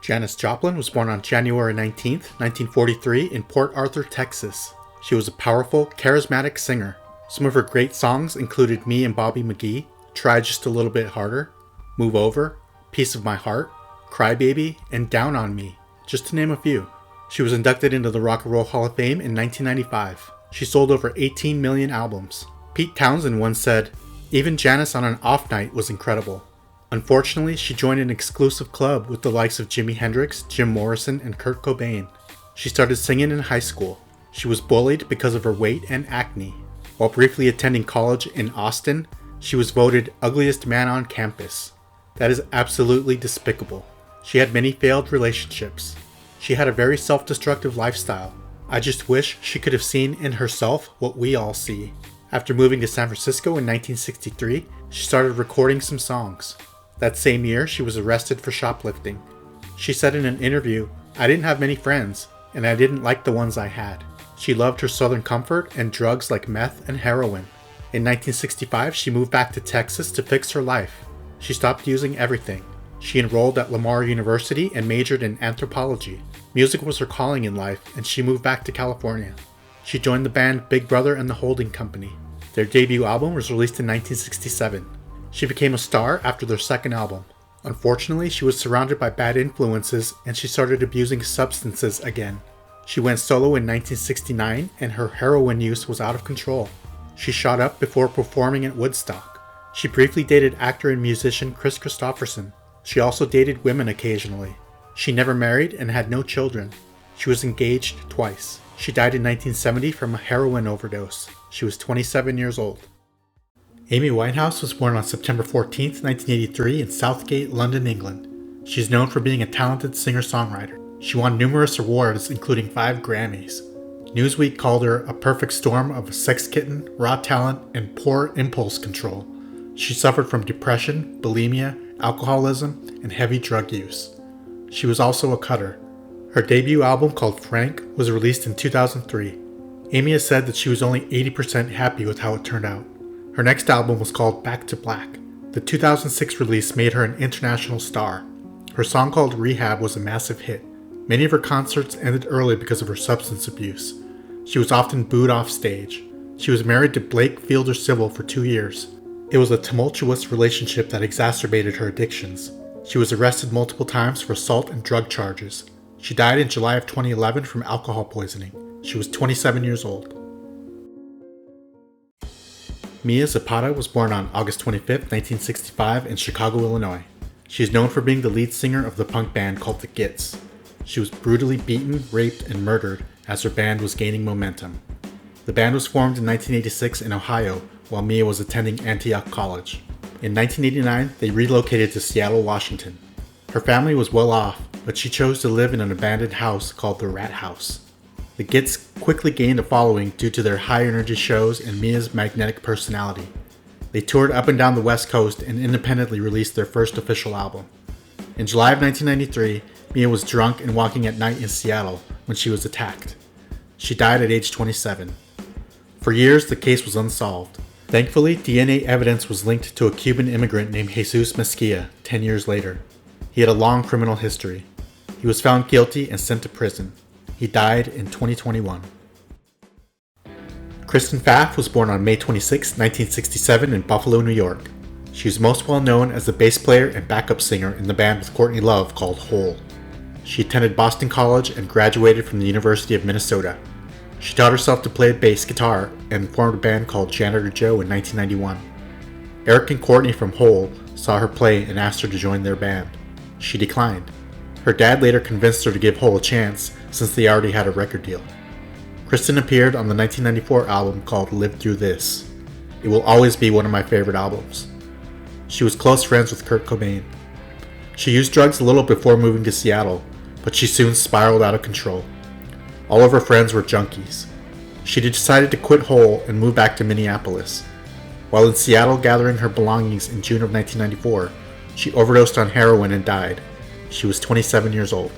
Janis Joplin was born on January 19, 1943 in Port Arthur, Texas. She was a powerful, charismatic singer. Some of her great songs included Me and Bobby McGee, Try Just a Little Bit Harder, Move Over, Piece of My Heart, Cry Baby, and Down on Me, just to name a few. She was inducted into the Rock and Roll Hall of Fame in 1995. She sold over 18 million albums. Pete Townsend once said, "Even Janis on an off night was incredible." Unfortunately, she joined an exclusive club with the likes of Jimi Hendrix, Jim Morrison, and Kurt Cobain. She started singing in high school. She was bullied because of her weight and acne. While briefly attending college in Austin, she was voted ugliest man on campus. That is absolutely despicable. She had many failed relationships. She had a very self-destructive lifestyle. I just wish she could have seen in herself what we all see. After moving to San Francisco in 1963, she started recording some songs. That same year, she was arrested for shoplifting. She said in an interview, "I didn't have many friends, and I didn't like the ones I had." She loved her southern comfort and drugs like meth and heroin. In 1965, she moved back to Texas to fix her life. She stopped using everything. She enrolled at Lamar University and majored in anthropology. Music was her calling in life, and she moved back to California. She joined the band Big Brother and the Holding Company. Their debut album was released in 1967. She became a star after their second album. Unfortunately, she was surrounded by bad influences and she started abusing substances again. She went solo in 1969 and her heroin use was out of control. She shot up before performing at Woodstock. She briefly dated actor and musician Chris Christopherson. She also dated women occasionally. She never married and had no children. She was engaged twice. She died in 1970 from a heroin overdose. She was 27 years old. Amy Winehouse was born on September 14, 1983 in Southgate, London, England. She is known for being a talented singer-songwriter. She won numerous awards, including 5 Grammys. Newsweek called her a perfect storm of a sex kitten, raw talent, and poor impulse control. She suffered from depression, bulimia, alcoholism, and heavy drug use. She was also a cutter. Her debut album, called Frank, was released in 2003. Amy has said that she was only 80% happy with how it turned out. Her next album was called Back to Black. The 2006 release made her an international star. Her song called Rehab was a massive hit. Many of her concerts ended early because of her substance abuse. She was often booed off stage. She was married to Blake Fielder Civil for 2 years. It was a tumultuous relationship that exacerbated her addictions. She was arrested multiple times for assault and drug charges. She died in July of 2011 from alcohol poisoning. She was 27 years old. Mia Zapata was born on August 25, 1965 in Chicago, Illinois. She is known for being the lead singer of the punk band called The Gits. She was brutally beaten, raped, and murdered as her band was gaining momentum. The band was formed in 1986 in Ohio while Mia was attending Antioch College. In 1989, they relocated to Seattle, Washington. Her family was well off, but she chose to live in an abandoned house called the Rat House. The Gits quickly gained a following due to their high-energy shows and Mia's magnetic personality. They toured up and down the West Coast and independently released their first official album. In July of 1993, Mia was drunk and walking at night in Seattle when she was attacked. She died at age 27. For years, the case was unsolved. Thankfully, DNA evidence was linked to a Cuban immigrant named Jesus Mesquia 10 years later. He had a long criminal history. He was found guilty and sent to prison. He died in 2021. Kristen Pfaff was born on May 26, 1967 in Buffalo, New York. She is most well known as the bass player and backup singer in the band with Courtney Love called Hole. She attended Boston College and graduated from the University of Minnesota. She taught herself to play bass guitar and formed a band called Janitor Joe in 1991. Eric and Courtney from Hole saw her play and asked her to join their band. She declined. Her dad later convinced her to give Hole a chance since they already had a record deal. Kristen appeared on the 1994 album called Live Through This. It will always be one of my favorite albums. She was close friends with Kurt Cobain. She used drugs a little before moving to Seattle, but she soon spiraled out of control. All of her friends were junkies. She decided to quit Hole and move back to Minneapolis. While in Seattle gathering her belongings in June of 1994, she overdosed on heroin and died. She was 27 years old.